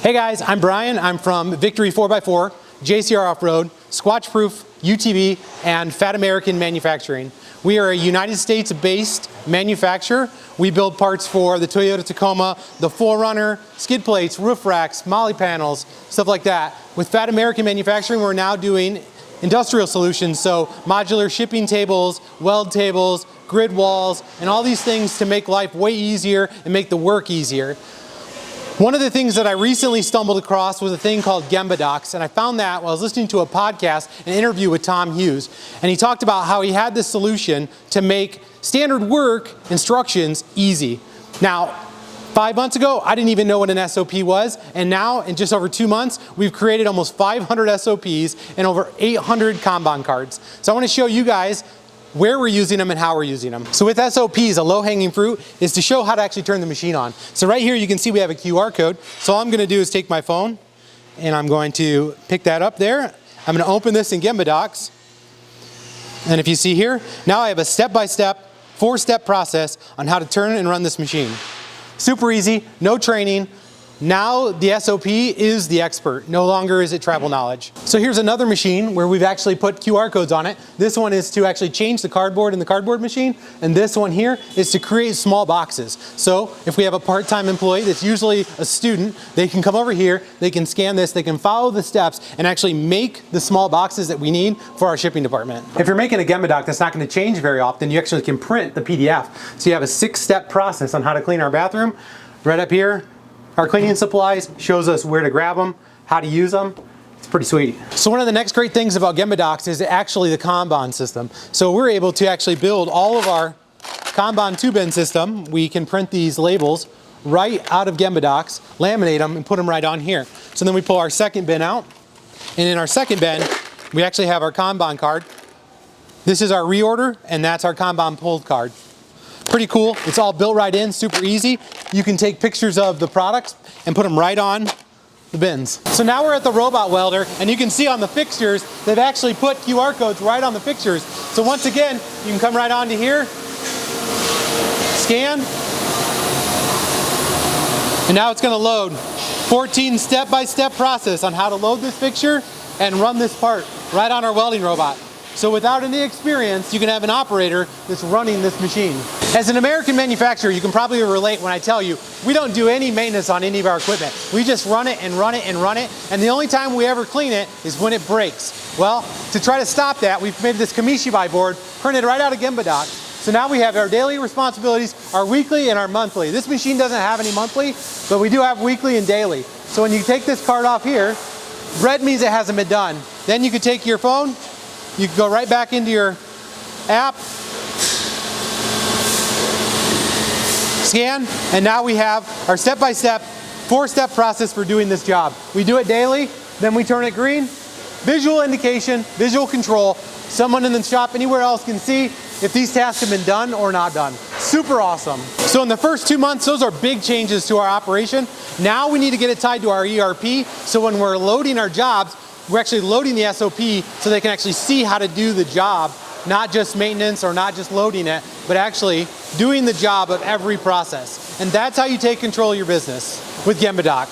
Hey guys, I'm Brian. I'm from Victory 4x4, JCR Off-Road, Squatch Proof, UTV, and Fat American Manufacturing. We are a United States-based manufacturer. We build parts for the Toyota Tacoma, the 4Runner, skid plates, roof racks, molly panels, stuff like that. With Fat American Manufacturing, we're now doing industrial solutions, so modular shipping tables, weld tables, grid walls, and all these things to make life way easier and make the work easier. One of the things that I recently stumbled across was a thing called Gemba docs, and I found that while I was listening to a podcast, an interview with Tom Hughes, and he talked about how he had this solution to make standard work instructions easy. Now, 5 months ago, I didn't even know what an SOP was, and now, in just over 2 months, we've created almost 500 SOPs and over 800 Kanban cards. So I want to show you guys where we're using them and how we're using them. So with SOPs, a low-hanging fruit is to show how to actually turn the machine on. So right here you can see we have a QR code. So all I'm going to do is take my phone and I'm going to pick that up there. I'm going to open this in Gemba docs. And if you see here, now I have a step-by-step, 4-step process on how to turn and run this machine. Super easy, no training. Now the SOP is the expert, no longer is it tribal knowledge. So here's another machine where we've actually put QR codes on it. This one is to actually change the cardboard in the cardboard machine, and this one here is to create small boxes. So if we have a part-time employee that's usually a student, they can come over here, they can scan this, they can follow the steps and actually make the small boxes that we need for our shipping department. If you're making a Gemba doc that's not going to change very often, you actually can print the PDF. So you have a 6-step process on how to clean our bathroom. Right up here, our cleaning supplies shows us where to grab them, how to use them. It's pretty sweet. So one of the next great things about Gemba docs is actually the Kanban system. So we're able to actually build all of our Kanban 2-bin system. We can print these labels right out of Gemba docs, laminate them, and put them right on here. So then we pull our second bin out, and in our second bin, we actually have our Kanban card. This is our reorder, and that's our Kanban pulled card. Pretty cool. It's all built right in, super easy. You can take pictures of the products and put them right on the bins. So now we're at the robot welder, and you can see on the fixtures, they've actually put QR codes right on the fixtures. So once again, you can come right onto here, scan, and now it's going to load. 14 step-by-step process on how to load this fixture and run this part right on our welding robot. So without any experience, you can have an operator that's running this machine. As an American manufacturer, you can probably relate when I tell you, we don't do any maintenance on any of our equipment. We just run it and run it and run it, and the only time we ever clean it is when it breaks. Well, to try to stop that, we've made this Kamishibai board, printed right out of Gemba docs. So now we have our daily responsibilities, our weekly and our monthly. This machine doesn't have any monthly, but we do have weekly and daily. So when you take this card off here, red means it hasn't been done. Then you could take your phone, you can go right back into your app, scan, and now we have our step-by-step, 4-step process for doing this job. We do it daily, then we turn it green. Visual indication, visual control. Someone in the shop anywhere else can see if these tasks have been done or not done. Super awesome. So in the first 2 months, those are big changes to our operation. Now we need to get it tied to our ERP, so when we're loading our jobs, we're actually loading the SOP so they can actually see how to do the job, not just maintenance or not just loading it, but actually doing the job of every process. And that's how you take control of your business with Gemba docs.